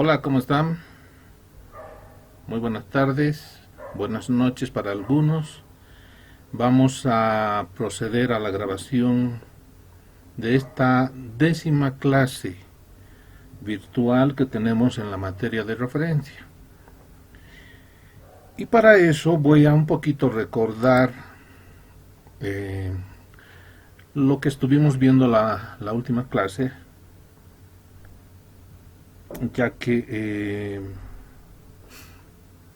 Hola, ¿cómo están? Muy buenas tardes, buenas noches para algunos. Vamos a proceder a la grabación de esta 10ª clase virtual que tenemos en la materia de referencia. Y para eso voy a un poquito recordar eh, lo que estuvimos viendo la última clase, ya que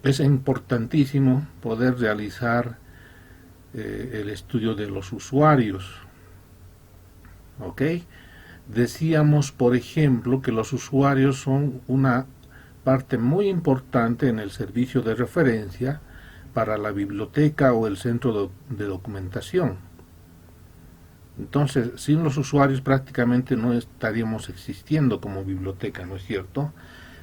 es importantísimo poder realizar el estudio de los usuarios. ¿Ok? Decíamos, por ejemplo, que los usuarios son una parte muy importante en el servicio de referencia para la biblioteca o el centro de documentación. Entonces, sin los usuarios prácticamente no estaríamos existiendo como biblioteca, ¿no es cierto?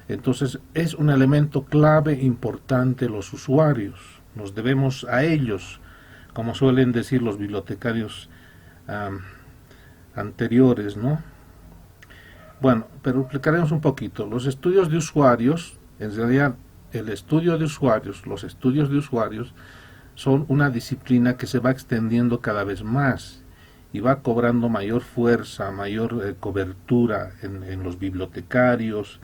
Entonces, es un elemento clave importante los usuarios. Nos debemos a ellos, como suelen decir los bibliotecarios anteriores, ¿no? Bueno, pero explicaremos un poquito. Los estudios de usuarios, en realidad el estudio de usuarios, los estudios de usuarios son una disciplina que se va extendiendo cada vez más y va cobrando mayor fuerza, mayor cobertura en los bibliotecarios,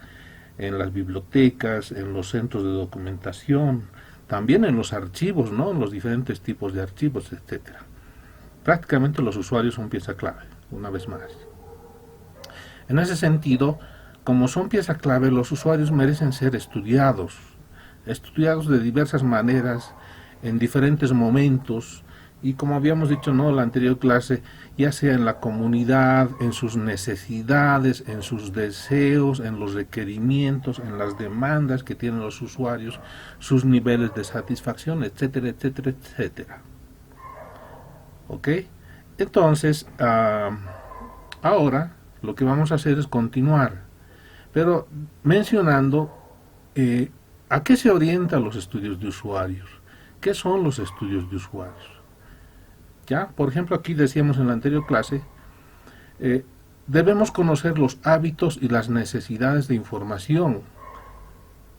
en las bibliotecas, en los centros de documentación, también en los archivos, ¿no? En los diferentes tipos de archivos, etcétera. Prácticamente los usuarios son pieza clave, una vez más. En ese sentido, como son pieza clave, los usuarios merecen ser estudiados de diversas maneras, en diferentes momentos, y como habíamos dicho, ¿no?, en la anterior clase, ya sea en la comunidad, en sus necesidades, en sus deseos, en los requerimientos, en las demandas que tienen los usuarios, sus niveles de satisfacción, etcétera, etcétera, etcétera. ¿Ok? Entonces, ahora lo que vamos a hacer es continuar, pero mencionando a qué se orientan los estudios de usuarios. ¿Qué son los estudios de usuarios? Ya, por ejemplo, aquí decíamos en la anterior clase, debemos conocer los hábitos y las necesidades de información,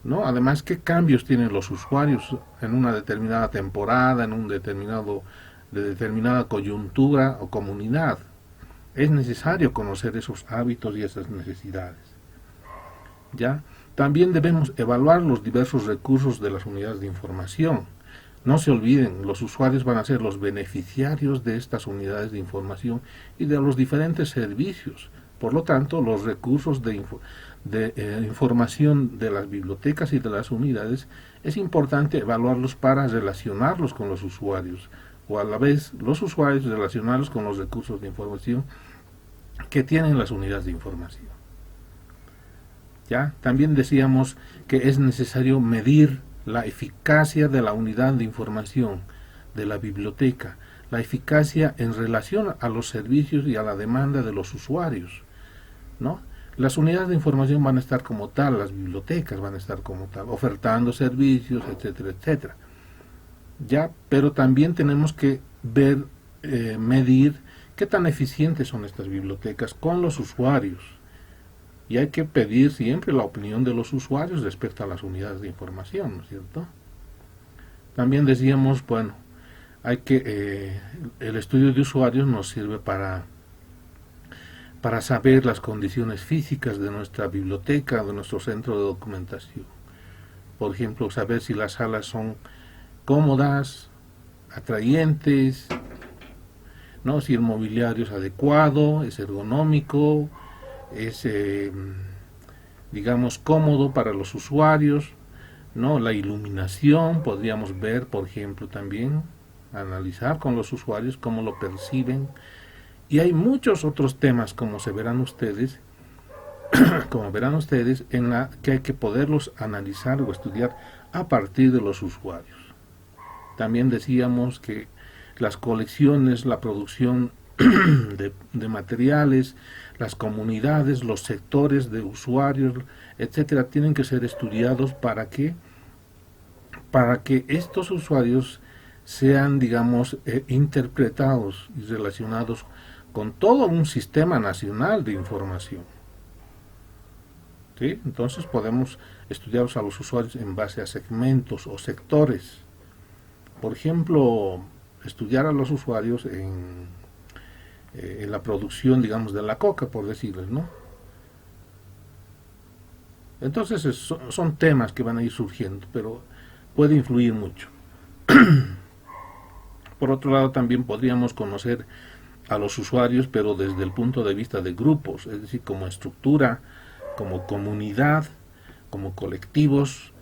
¿no? Además, qué cambios tienen los usuarios en una determinada temporada, en un determinada coyuntura o comunidad. Es necesario conocer esos hábitos y esas necesidades. ¿Ya? También debemos evaluar los diversos recursos de las unidades de información. No se olviden, los usuarios van a ser los beneficiarios de estas unidades de información y de los diferentes servicios. Por lo tanto, los recursos de información de las bibliotecas y de las unidades es importante evaluarlos para relacionarlos con los usuarios, o a la vez los usuarios relacionarlos con los recursos de información que tienen las unidades de información. ¿Ya? También decíamos que es necesario medir la eficacia de la unidad de información de la biblioteca, la eficacia en relación a los servicios y a la demanda de los usuarios, ¿no? Las unidades de información van a estar como tal, las bibliotecas van a estar como tal, ofertando servicios, etcétera, etcétera. ¿Ya? Pero también tenemos que ver, medir qué tan eficientes son estas bibliotecas con los usuarios. Y hay que pedir siempre la opinión de los usuarios respecto a las unidades de información, ¿no es cierto? También decíamos, bueno, hay que el estudio de usuarios nos sirve para saber las condiciones físicas de nuestra biblioteca, de nuestro centro de documentación. Por ejemplo, saber si las salas son cómodas, atrayentes, ¿no? Si el mobiliario es adecuado, es ergonómico, es, digamos, cómodo para los usuarios, ¿no? La iluminación, podríamos ver, por ejemplo, también, analizar con los usuarios cómo lo perciben. Y hay muchos otros temas, como verán ustedes, en la que hay que poderlos analizar o estudiar a partir de los usuarios. También decíamos que las colecciones, la producción de materiales, las comunidades, los sectores de usuarios, etcétera, tienen que ser estudiados para que estos usuarios sean, digamos, interpretados y relacionados con todo un sistema nacional de información. ¿sí? Entonces podemos estudiar a los usuarios en base a segmentos o sectores. Por ejemplo, estudiar a los usuarios en la producción, digamos, de la coca, por decirles, ¿no? Entonces son temas que van a ir surgiendo, pero puede influir mucho. Por otro lado, también podríamos conocer a los usuarios, pero desde el punto de vista de grupos, es decir, como estructura, como comunidad, como colectivos,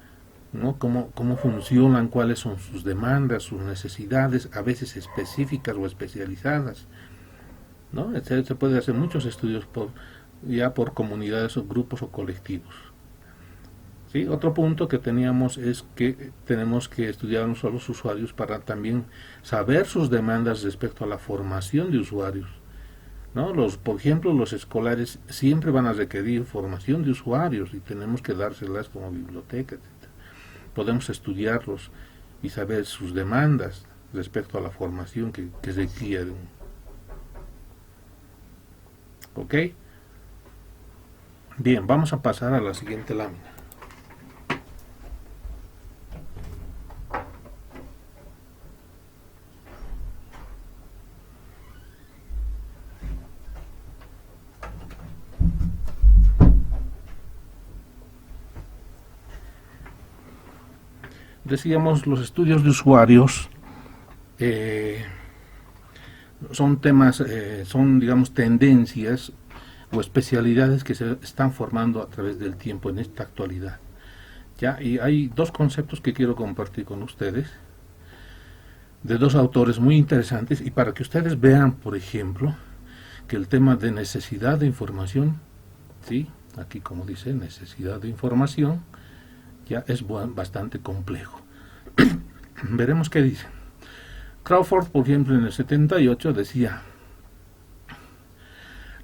¿no? Cómo funcionan, cuáles son sus demandas, sus necesidades, a veces específicas o especializadas, ¿no? Se puede hacer muchos estudios ya por comunidades o grupos o colectivos. ¿Sí? Otro punto que teníamos es que tenemos que estudiar no solo los usuarios para también saber sus demandas respecto a la formación de usuarios, ¿no? Por ejemplo, los escolares siempre van a requerir formación de usuarios y tenemos que dárselas como biblioteca, etc. Podemos estudiarlos y saber sus demandas respecto a la formación que requieren. ¿Ok? Bien, vamos a pasar a la siguiente lámina. Decíamos, los estudios de usuarios son temas, son, digamos, tendencias o especialidades que se están formando a través del tiempo en esta actualidad. ¿Ya? Y hay dos conceptos que quiero compartir con ustedes, de dos autores muy interesantes, y para que ustedes vean, por ejemplo, que el tema de necesidad de información, ¿sí? Aquí como dice, necesidad de información, ya es bastante complejo. Veremos qué dice. Crawford, por ejemplo, en el 78 decía: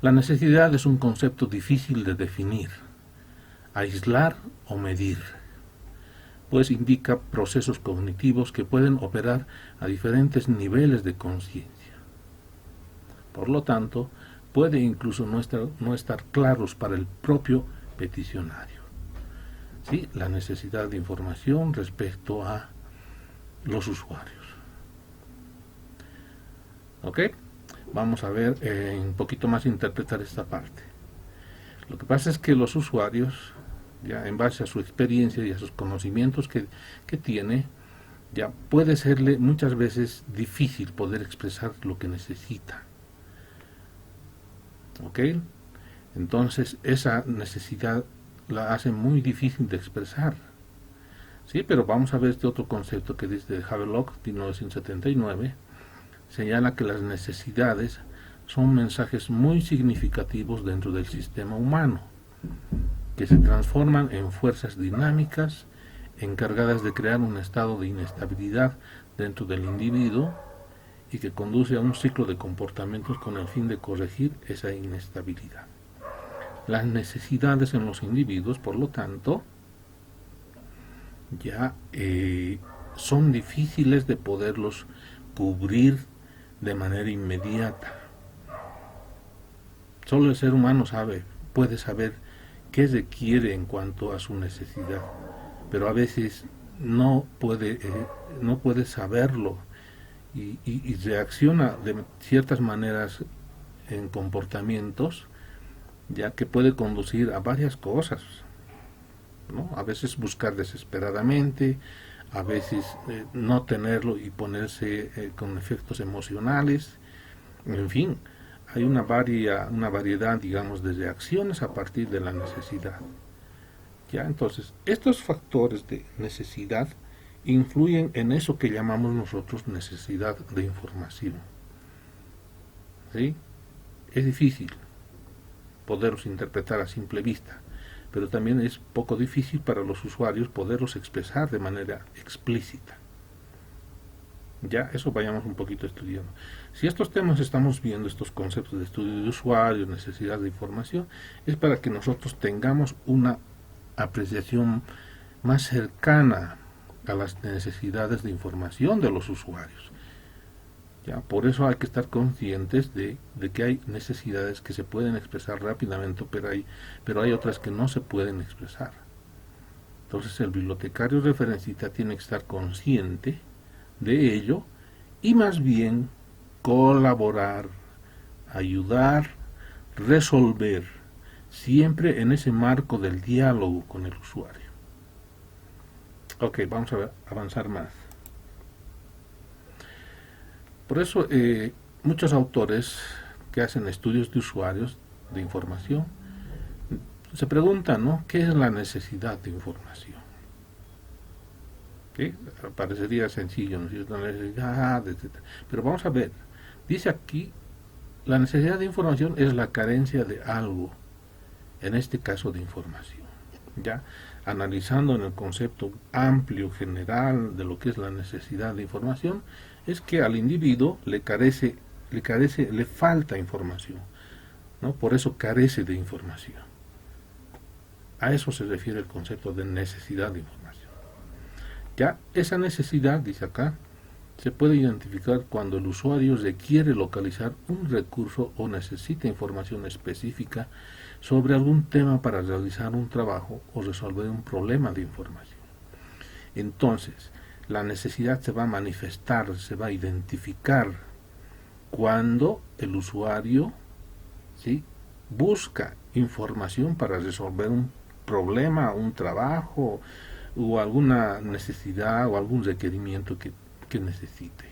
la necesidad es un concepto difícil de definir, aislar o medir, pues indica procesos cognitivos que pueden operar a diferentes niveles de conciencia. Por lo tanto, puede incluso no estar claros para el propio peticionario. ¿Sí? La necesidad de información respecto a los usuarios. ¿Ok? Vamos a ver un poquito más interpretar esta parte. Lo que pasa es que los usuarios, ya en base a su experiencia y a sus conocimientos que tiene, ya puede serle muchas veces difícil poder expresar lo que necesita. ¿Ok? Entonces esa necesidad la hace muy difícil de expresar. Sí, pero vamos a ver este otro concepto que dice Havelock, 1979, señala que las necesidades son mensajes muy significativos dentro del sistema humano, que se transforman en fuerzas dinámicas encargadas de crear un estado de inestabilidad dentro del individuo y que conduce a un ciclo de comportamientos con el fin de corregir esa inestabilidad. Las necesidades en los individuos, por lo tanto, ya son difíciles de poderlos cubrir de manera inmediata. Solo el ser humano puede saber qué requiere en cuanto a su necesidad, pero a veces no puede saberlo y reacciona de ciertas maneras en comportamientos, ya que puede conducir a varias cosas, ¿no? A veces buscar desesperadamente, a veces no tenerlo y ponerse con efectos emocionales, en fin, hay una variedad, digamos, de reacciones a partir de la necesidad. ¿Ya? Entonces, estos factores de necesidad influyen en eso que llamamos nosotros necesidad de información. ¿Sí? Es difícil poderlos interpretar a simple vista, pero también es poco difícil para los usuarios poderlos expresar de manera explícita. Ya, eso vayamos un poquito estudiando. Si estos temas estamos viendo, estos conceptos de estudio de usuarios, necesidad de información, es para que nosotros tengamos una apreciación más cercana a las necesidades de información de los usuarios. Ya, por eso hay que estar conscientes de que hay necesidades que se pueden expresar rápidamente, pero hay otras que no se pueden expresar. Entonces el bibliotecario referencista tiene que estar consciente de ello y más bien colaborar, ayudar, resolver, siempre en ese marco del diálogo con el usuario. Ok, vamos a avanzar más. Por eso muchos autores que hacen estudios de usuarios de información se preguntan, ¿no? ¿Qué es la necesidad de información? ¿Qué? Parecería sencillo, ¿no es cierto? La necesidad, etc. Pero vamos a ver, dice aquí, la necesidad de información es la carencia de algo, en este caso de información. ¿Ya? Analizando en el concepto amplio, general, de lo que es la necesidad de información, es que al individuo le falta información, ¿no? Por eso carece de información. A eso se refiere el concepto de necesidad de información. Ya esa necesidad, dice acá, se puede identificar cuando el usuario requiere localizar un recurso o necesita información específica sobre algún tema para realizar un trabajo o resolver un problema de información. Entonces, la necesidad se va a manifestar, se va a identificar cuando el usuario, ¿sí?, busca información para resolver un problema, un trabajo o alguna necesidad o algún requerimiento que necesite.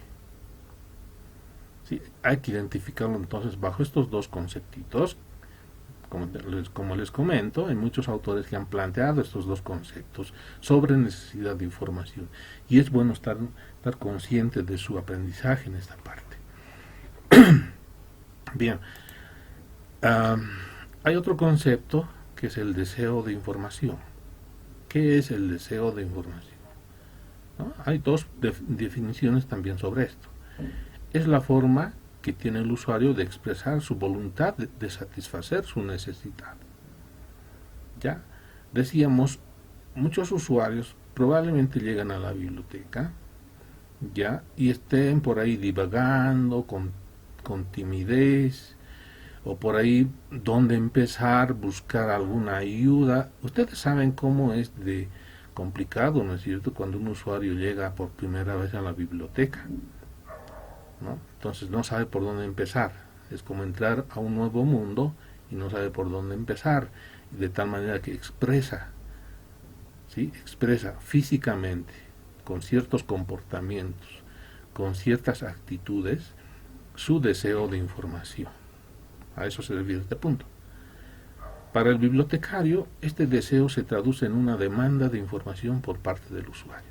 ¿Sí? Hay que identificarlo entonces bajo estos dos conceptitos. Como les comento, hay muchos autores que han planteado estos dos conceptos sobre necesidad de información y es bueno estar consciente de su aprendizaje en esta parte. Bien, hay otro concepto que es el deseo de información. ¿Qué es el deseo de información? ¿No? Hay dos definiciones también sobre esto. Es la forma que tiene el usuario de expresar su voluntad de satisfacer su necesidad. Ya decíamos, muchos usuarios probablemente llegan a la biblioteca, ya, y estén por ahí divagando con timidez, o por ahí donde empezar, buscar alguna ayuda. Ustedes saben cómo es de complicado, ¿no es cierto?, cuando un usuario llega por primera vez a la biblioteca, ¿no? Entonces no sabe por dónde empezar. Es como entrar a un nuevo mundo y no sabe por dónde empezar, de tal manera que expresa, ¿sí?, expresa físicamente, con ciertos comportamientos, con ciertas actitudes, su deseo de información. A eso se refiere este punto. Para el bibliotecario, este deseo se traduce en una demanda de información por parte del usuario.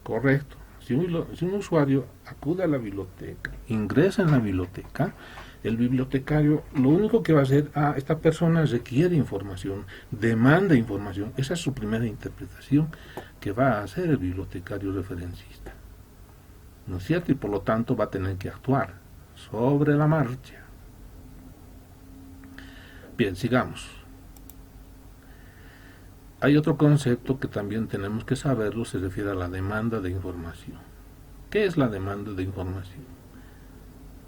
Correcto. Si un usuario acude a la biblioteca, ingresa en la biblioteca, el bibliotecario lo único que va a hacer, esta persona requiere información, demanda información. Esa es su primera interpretación que va a hacer el bibliotecario referencista, ¿no es cierto? Y por lo tanto va a tener que actuar sobre la marcha. Bien, sigamos. Hay otro concepto que también tenemos que saberlo, se refiere a la demanda de información. ¿Qué es la demanda de información?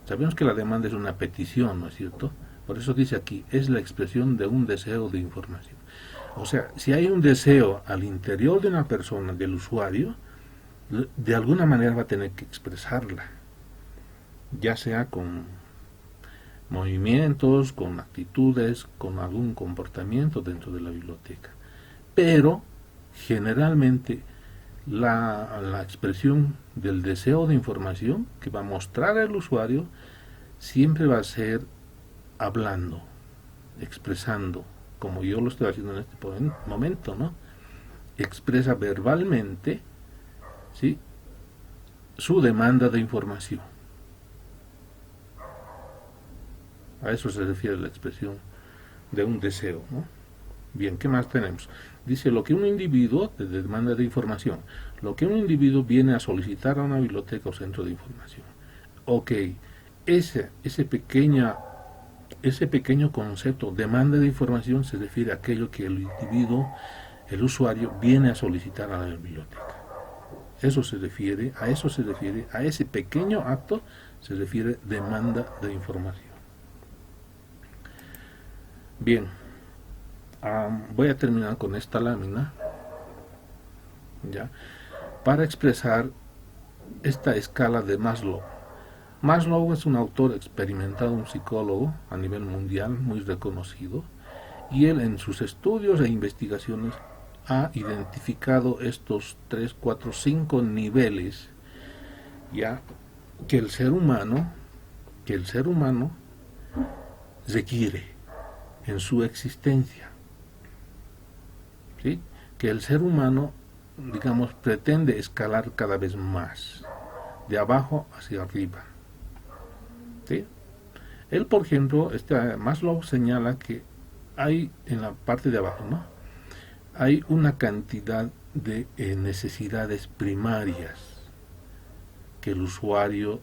Sabemos que la demanda es una petición, ¿no es cierto? Por eso dice aquí, es la expresión de un deseo de información. O sea, si hay un deseo al interior de una persona, del usuario, de alguna manera va a tener que expresarla, ya sea con movimientos, con actitudes, con algún comportamiento dentro de la biblioteca. Pero generalmente la expresión del deseo de información que va a mostrar el usuario siempre va a ser hablando, expresando, como yo lo estoy haciendo en este momento, ¿no? Expresa verbalmente, ¿sí?, su demanda de información. A eso se refiere la expresión de un deseo, ¿no? Bien, ¿qué más tenemos? Dice, lo que un individuo, de demanda de información, lo que un individuo viene a solicitar a una biblioteca o centro de información. Ok, ese pequeño concepto, demanda de información, se refiere a aquello que el individuo, el usuario, viene a solicitar a la biblioteca. eso se refiere, a ese pequeño acto se refiere demanda de información. Bien, voy a terminar con esta lámina, ¿ya? Para expresar esta escala de Maslow. Maslow es un autor experimentado, un psicólogo a nivel mundial muy reconocido, y él en sus estudios e investigaciones ha identificado estos 3, 4, 5 niveles, ya que el ser humano requiere en su existencia, ¿sí? Que el ser humano, digamos, pretende escalar cada vez más, de abajo hacia arriba, ¿sí? Él, por ejemplo, Maslow señala que hay en la parte de abajo, ¿no? Hay una cantidad de necesidades primarias que el usuario,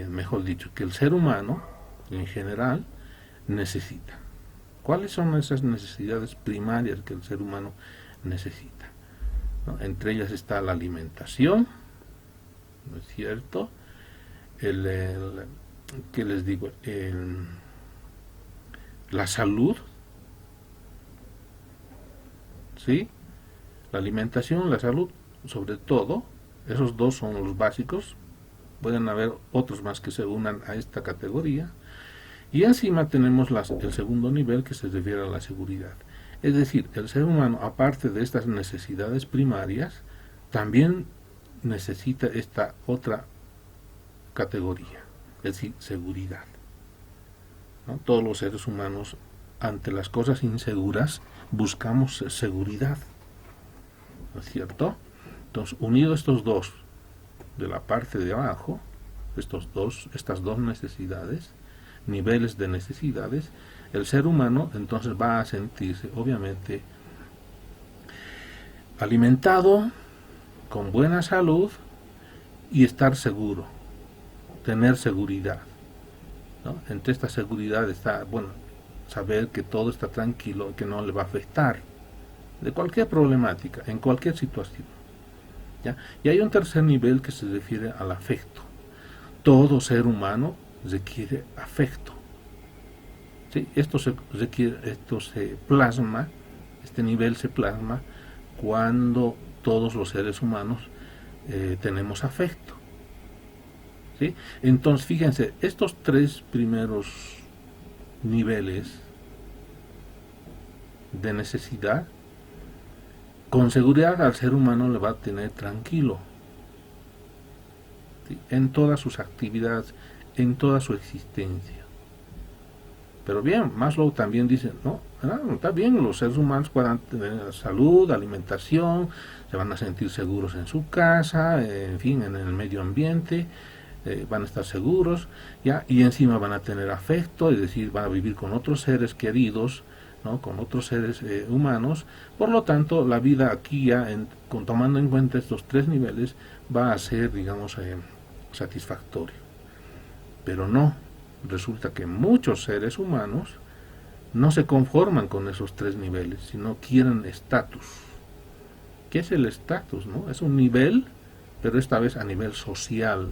mejor dicho, que el ser humano en general necesita. ¿Cuáles son esas necesidades primarias que el ser humano necesita? ¿No? Entre ellas está la alimentación, ¿no es cierto? ¿Qué les digo? La salud, ¿sí? La alimentación, la salud, sobre todo, esos dos son los básicos. Pueden haber otros más que se unan a esta categoría. Y encima tenemos el segundo nivel, que se refiere a la seguridad. Es decir, el ser humano, aparte de estas necesidades primarias, también necesita esta otra categoría, es decir, seguridad, ¿no? Todos los seres humanos, ante las cosas inseguras, buscamos seguridad, ¿no es cierto? Entonces, unidos estos dos de la parte de abajo, estas dos necesidades, niveles de necesidades, el ser humano entonces va a sentirse obviamente alimentado, con buena salud y estar seguro, tener seguridad, ¿no? Entre esta seguridad está, bueno, saber que todo está tranquilo, que no le va a afectar de cualquier problemática, en cualquier situación, ¿ya? Y hay un tercer nivel que se refiere al afecto. Todo ser humano requiere afecto, ¿sí? Esto se plasma, este nivel se plasma cuando todos los seres humanos tenemos afecto, ¿sí? Entonces, fíjense, estos tres primeros niveles de necesidad, con seguridad al ser humano le va a tener tranquilo, ¿sí? En todas sus actividades, en toda su existencia. Pero bien, Maslow también dice, no, está bien, los seres humanos puedan tener salud, alimentación, se van a sentir seguros en su casa, en fin, en el medio ambiente, van a estar seguros, ¿ya? Y encima van a tener afecto, es decir, van a vivir con otros seres queridos, ¿no? Con otros seres humanos. Por lo tanto, la vida aquí, ya tomando en cuenta estos tres niveles, va a ser, digamos, satisfactorio. Pero no, resulta que muchos seres humanos no se conforman con esos tres niveles, sino quieren estatus. ¿Qué es el estatus, no? Es un nivel, pero esta vez a nivel social,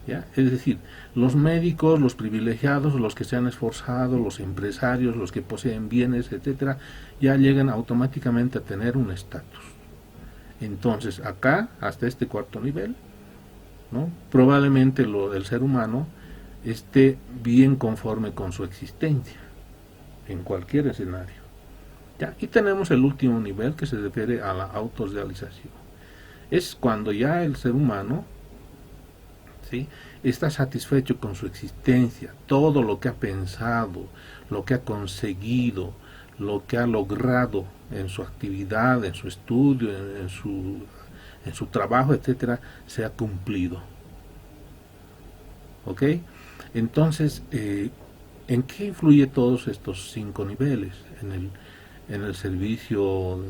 ¿ya? Es decir, los médicos, los privilegiados, los que se han esforzado, los empresarios, los que poseen bienes, etcétera, ya llegan automáticamente a tener un estatus. Entonces, acá, hasta este cuarto nivel, ¿no? Probablemente el ser humano esté bien conforme con su existencia en cualquier escenario, ¿ya? Y tenemos el último nivel, que se refiere a la autorrealización. Es cuando ya el ser humano, ¿sí?, está satisfecho con su existencia, todo lo que ha pensado, lo que ha conseguido, lo que ha logrado en su actividad, en su estudio, en su trabajo, etcétera, se ha cumplido. ¿Ok? Entonces, ¿en qué influye todos estos 5 niveles? En el servicio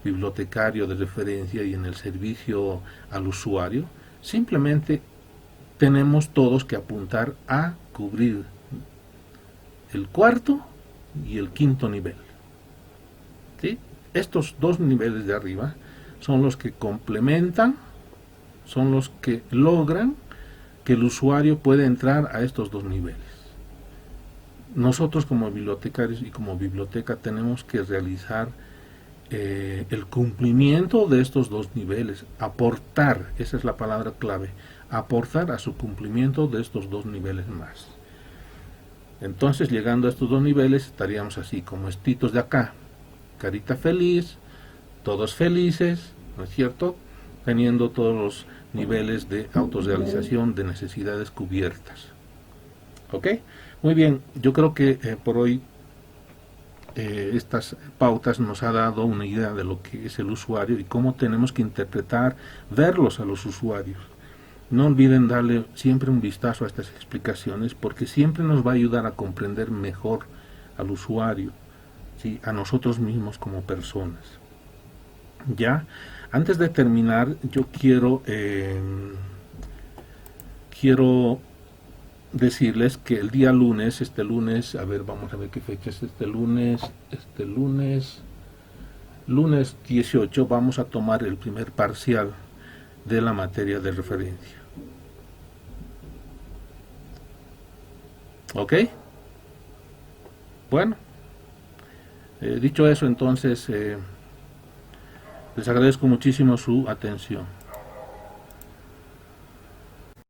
bibliotecario de referencia y en el servicio al usuario. Simplemente tenemos todos que apuntar a cubrir el cuarto y el quinto nivel, ¿sí? Estos dos niveles de arriba son los que complementan son los que logran que el usuario pueda entrar a estos dos niveles. Nosotros como bibliotecarios y como biblioteca tenemos que realizar el cumplimiento de estos dos niveles, aportar, esa es la palabra clave, aportar a su cumplimiento de estos dos niveles más. Entonces, llegando a estos dos niveles, estaríamos así, como estitos de acá, carita feliz, todos felices, ¿no es cierto? Teniendo todos los niveles de autorrealización de necesidades cubiertas. ¿Ok? Muy bien, yo creo que por hoy estas pautas nos ha dado una idea de lo que es el usuario y cómo tenemos que interpretar, verlos a los usuarios. No olviden darle siempre un vistazo a estas explicaciones porque siempre nos va a ayudar a comprender mejor al usuario, ¿sí? A nosotros mismos como personas. Ya, antes de terminar, yo quiero decirles que el día lunes, a ver, vamos a ver qué fecha es lunes 18, vamos a tomar el primer parcial de la materia de referencia. ¿Ok? Bueno, dicho eso, entonces, les agradezco muchísimo su atención.